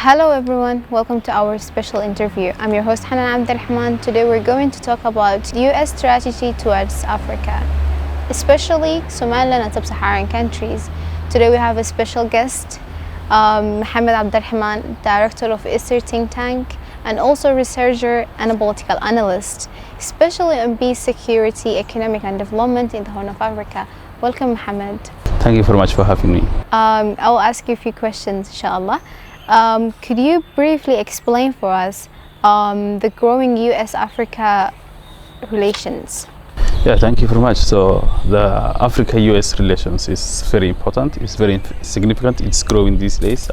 Hello everyone, welcome to our special interview. I'm your host Hanan Abdelrahman. Today we're going to talk about US strategy towards Africa, especially Somaliland and sub-Saharan countries. Today we have a special guest, Mohammed Abdelrahman, director of ISER think tank and also researcher and a political analyst, especially on peace, security, economic and development in the Horn of Africa. Welcome, Mohammed. Thank you very much for having me. I'll ask you a few questions, inshallah. Could you briefly explain for us the growing US Africa relations? Yeah, thank you very much. So the Africa-US relations is very important. It's very significant. It's growing these days.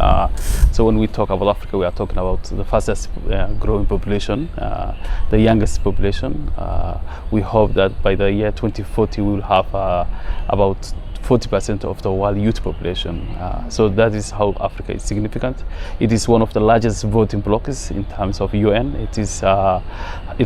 So when we talk about Africa, we are talking about the fastest growing population, the youngest population. We hope that by the year 2040, we will have about 40% of the world youth population. So that is how Africa is significant. It is one of the largest voting blocs in terms of UN. It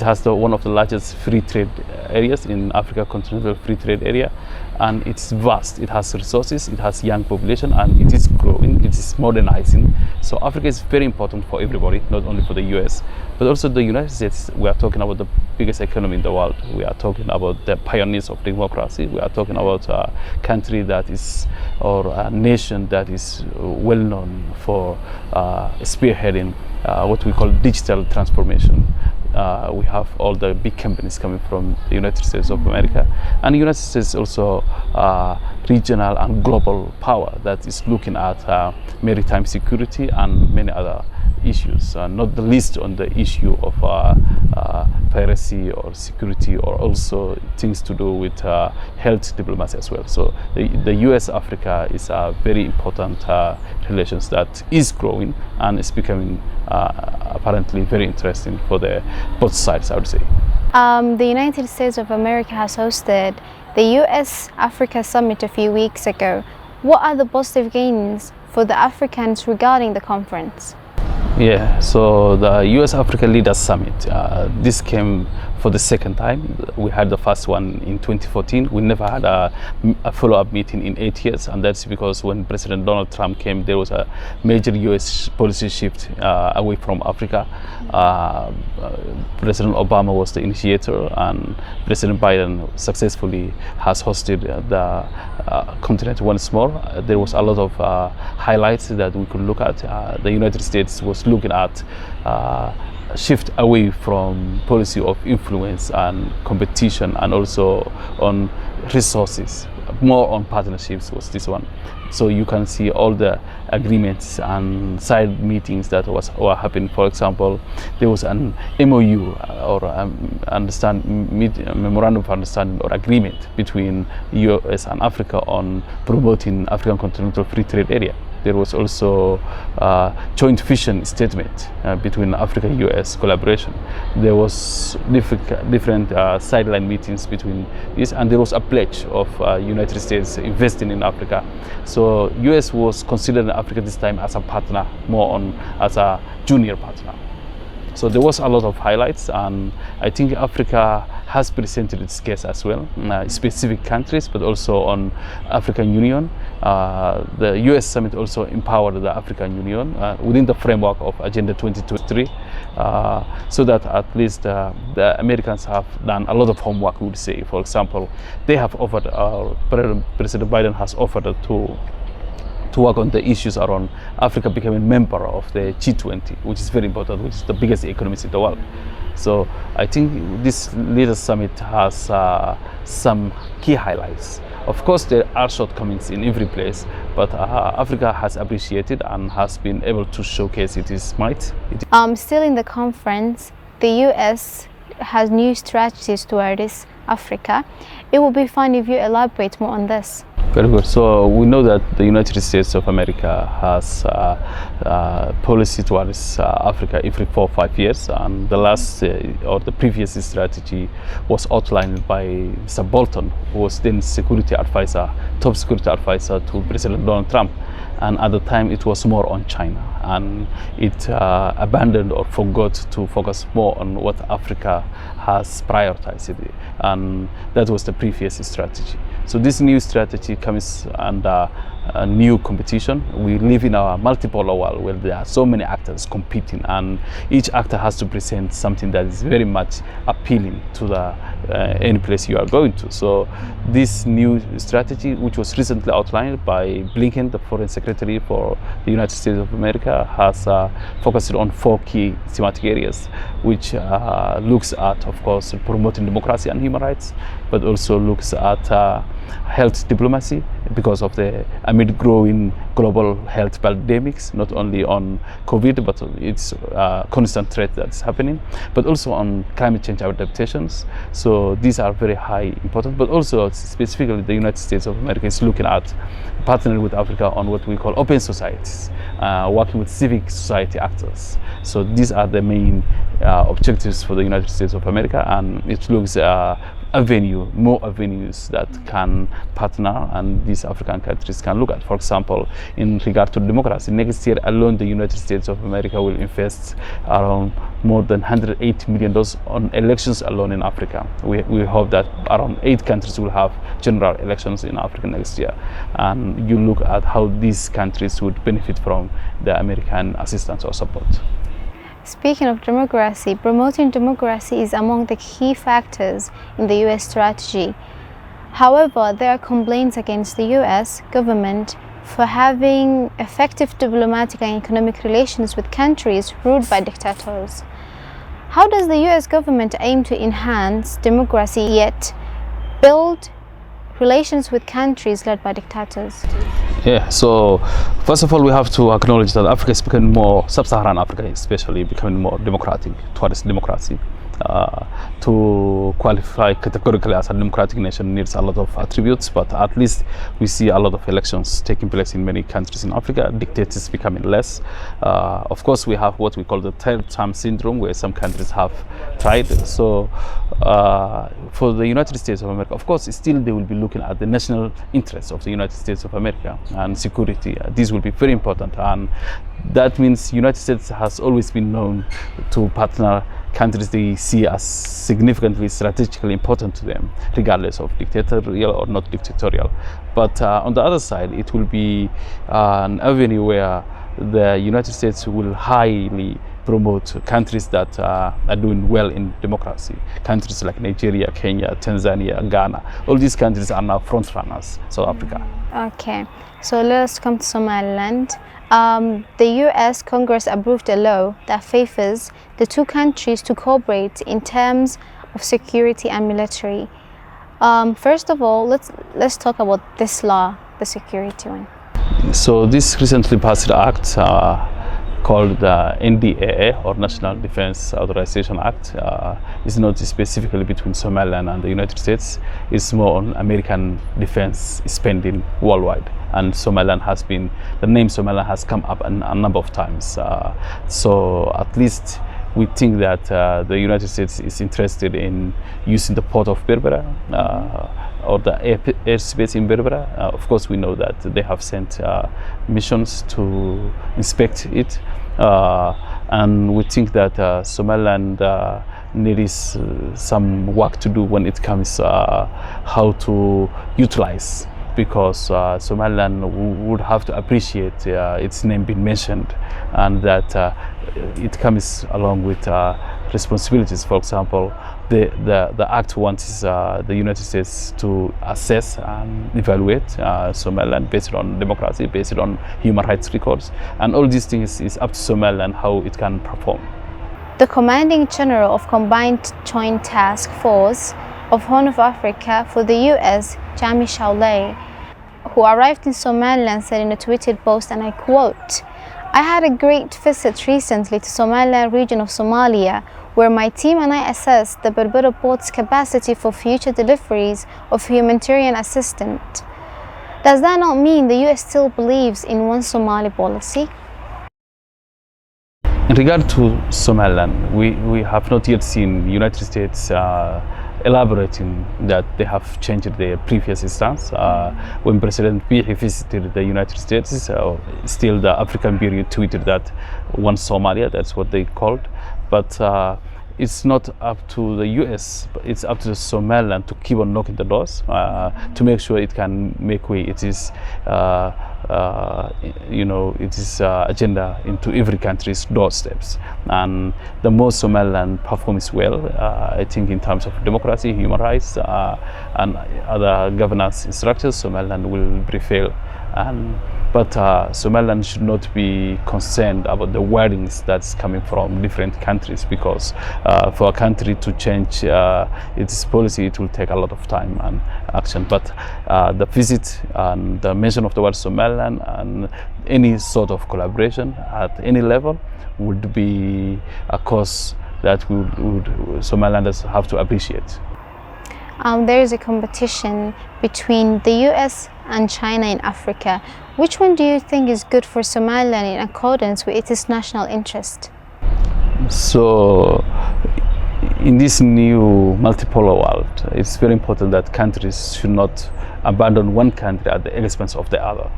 has one of the largest free trade areas in Africa, continental free trade area, and it's vast. It has resources, it has young population, and it is growing, it is modernizing. So Africa is very important for everybody, not only for the US, but also the United States. We are talking about the biggest economy in the world. We are talking about the pioneers of democracy. We are talking about a country that is, or a nation that is well known for spearheading what we call digital transformation. We have all the big companies coming from the United States of America, and the United States also regional and global power that is looking at maritime security and many other issues, not the least on the issue of piracy or security, or also things to do with health diplomacy as well. So the US Africa is a very important relations that is growing and is becoming apparently very interesting for both sides, I would say. The United States of America has hosted the US Africa Summit a few weeks ago. What are the positive gains for the Africans regarding the conference? Yeah, so the U.S. Africa Leaders Summit, this came for the second time. We had the first one in 2014. We never had a follow-up meeting in 8 years, and that's because when President Donald Trump came, there was a major U.S. policy shift away from Africa. President Obama was the initiator, and President Biden successfully has hosted the continent once more. There was a lot of highlights that we could look at. The United States was looking at shift away from policy of influence and competition, and also on resources. More on partnerships was this one. So you can see all the agreements and side meetings that were happening. For example, there was an MOU or memorandum of understanding or agreement between US and Africa on promoting African continental free trade area. There was also a joint vision statement between Africa-US collaboration. There was different sideline meetings between this, and there was a pledge of United States investing in Africa. So US was considering Africa this time as a partner, more on as a junior partner. So there was a lot of highlights, and I think Africa has presented its case as well, specific countries, but also on African Union. The US Summit also empowered the African Union within the framework of Agenda 2023, so that at least the Americans have done a lot of homework, we would say. For example, they have offered, President Biden has offered to work on the issues around Africa becoming a member of the G20, which is very important, which is the biggest economies in the world. So I think this Leaders Summit has some key highlights. Of course, there are shortcomings in every place, but Africa has appreciated and has been able to showcase its might. Still in the conference, the US has new strategies towards Africa. It would be fine if you elaborate more on this. Very good. So we know that the United States of America has policy towards Africa every 4 or 5 years, and the last or the previous strategy was outlined by Mr. Bolton, who was then security advisor, top security advisor to President Donald Trump. And at the time it was more on China, and it abandoned or forgot to focus more on what Africa has prioritized, and that was the previous strategy. So this new strategy comes under new competition. We live in a multipolar world where there are so many actors competing, and each actor has to present something that is very much appealing to the any place you are going to. So this new strategy, which was recently outlined by Blinken, the Foreign Secretary for the United States of America, has focused on 4 key thematic areas, which looks at, of course, promoting democracy and human rights, but also looks at health diplomacy, because of the amid growing global health pandemics, not only on COVID, but its constant threat that's happening, but also on climate change adaptations. So these are very high important, but also specifically the United States of America is looking at partnering with Africa on what we call open societies, working with civic society actors. So these are the main objectives for the United States of America, and it looks more avenues that can partner and these African countries can look at. For example, in regard to democracy, next year alone the United States of America will invest around more than $180 million on elections alone in Africa. We hope that around 8 countries will have general elections in Africa next year, and you look at how these countries would benefit from the American assistance or support. Speaking of democracy, promoting democracy is among the key factors in the U.S. strategy. However, there are complaints against the U.S. government for having effective diplomatic and economic relations with countries ruled by dictators. How does the U.S. government aim to enhance democracy yet build relations with countries led by dictators? Yeah, so first of all, we have to acknowledge that Africa is becoming more, sub-Saharan Africa especially, becoming more democratic towards democracy. To qualify categorically as a democratic nation needs a lot of attributes, but at least we see a lot of elections taking place in many countries in Africa, dictators becoming less. Of course, we have what we call the third term syndrome, where some countries have tried. So for the United States of America, of course, still they will be looking at the national interests of the United States of America and security. These will be very important, and that means United States has always been known to partner countries they see as significantly strategically important to them, regardless of dictatorial or not dictatorial. But on the other side, it will be an avenue where the United States will highly promote countries that are doing well in democracy. Countries like Nigeria, Kenya, Tanzania, Ghana, all these countries are now front runners, South Africa. Okay, so let us come to Somaliland. The U.S. Congress approved a law that favors the 2 countries to cooperate in terms of security and military. First of all, let's talk about this law, the security one. So this recently passed act called the NDAA, or National Defense Authorization Act, is not specifically between Somaliland and the United States. It's more on American defense spending worldwide. And Somaliland has been, the name Somaliland has come up a number of times. So at least we think that the United States is interested in using the port of Berbera or the airspace in Berbera. Of course, we know that they have sent missions to inspect it. And we think that Somaliland needs some work to do when it comes how to utilize, because Somaliland would have to appreciate its name being mentioned, and that it comes along with responsibilities. For example, the act wants the United States to assess and evaluate Somaliland based on democracy, based on human rights records, and all these things is up to Somaliland how it can perform. The Commanding General of Combined Joint Task Force of Horn of Africa for the U.S., Jami Shaulay, who arrived in Somaliland, said in a tweeted post, and I quote, "I had a great visit recently to Somaliland region of Somalia, where my team and I assessed the Berbera port's capacity for future deliveries of humanitarian assistance. Does that not mean the U.S. still believes in one Somali policy?" In regard to Somaliland, we have not yet seen the United States elaborating that they have changed their previous stance. When President Bihi visited the United States, still the African Bureau tweeted that one Somalia, that's what they called. But it's not up to the U.S., but it's up to Somaliland to keep on knocking the doors to make sure it can make way. It is, it is agenda into every country's doorsteps. And the more Somaliland performs well, I think in terms of democracy, human rights, and other governance structures, Somaliland will prevail. But Somaliland should not be concerned about the wordings that's coming from different countries, because for a country to change its policy, it will take a lot of time and action. But the visit and the mention of the word Somaliland and any sort of collaboration at any level would be a cause that Somalilanders have to appreciate. There is a competition between the U.S. and China in Africa. Which one do you think is good for Somaliland in accordance with its national interest? So, in this new multipolar world, it's very important that countries should not abandon one country at the expense of the other.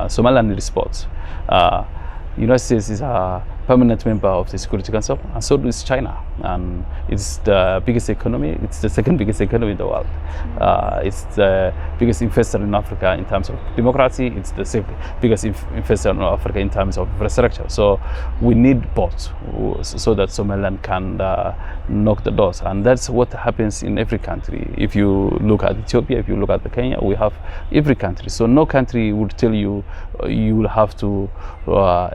Somaliland responds. United States is a permanent member of the Security Council, and so is China. And it's the biggest economy. It's the second biggest economy in the world. It's the biggest investor in Africa in terms of democracy. It's the biggest investor in Africa in terms of infrastructure. So we need both so that Somaliland can knock the doors. And that's what happens in every country. If you look at Ethiopia, if you look at Kenya, we have every country. So no country would tell you you will have to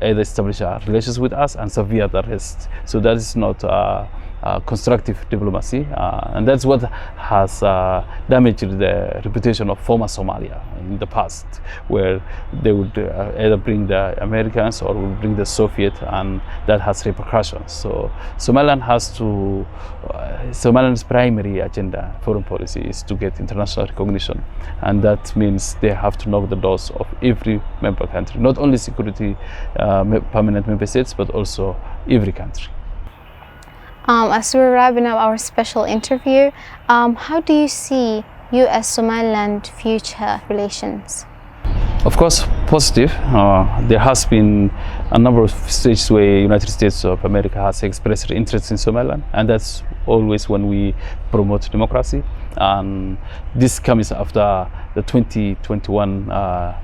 either establish relations with us and severe the rest. So that is not constructive diplomacy, and that's what has damaged the reputation of former Somalia in the past, where they would either bring the Americans or would bring the Soviet, and that has repercussions. So Somaliland's primary agenda, foreign policy, is to get international recognition, and that means they have to knock the doors of every member country, not only security permanent member states, but also every country. As we're wrapping up our special interview, how do you see U.S. Somaliland future relations? Of course, positive. There has been a number of stages where United States of America has expressed interest in Somaliland, and that's always when we promote democracy. And this comes after the 2021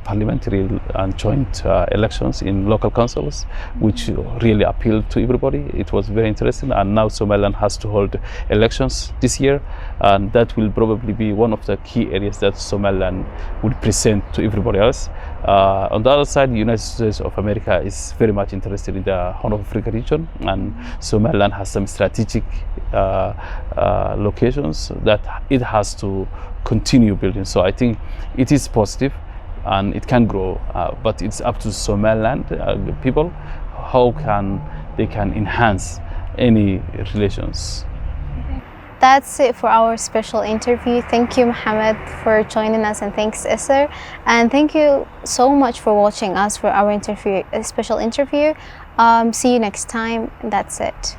parliamentary and joint elections in local councils, which really appealed to everybody. It was very interesting, and now Somaliland has to hold elections this year, and that will probably be one of the key areas that Somaliland would present to everybody else. On the other side, the United States of America is very much interested in the Horn of Africa region, and Somaliland has some strategic locations that it has to continue building. So I think it is positive and it can grow, but it's up to Somaliland people how they can enhance any relations. That's it for our special interview. Thank you, Mohammed, for joining us, and thanks, Esther. And thank you so much for watching us for our special interview. See you next time. That's it.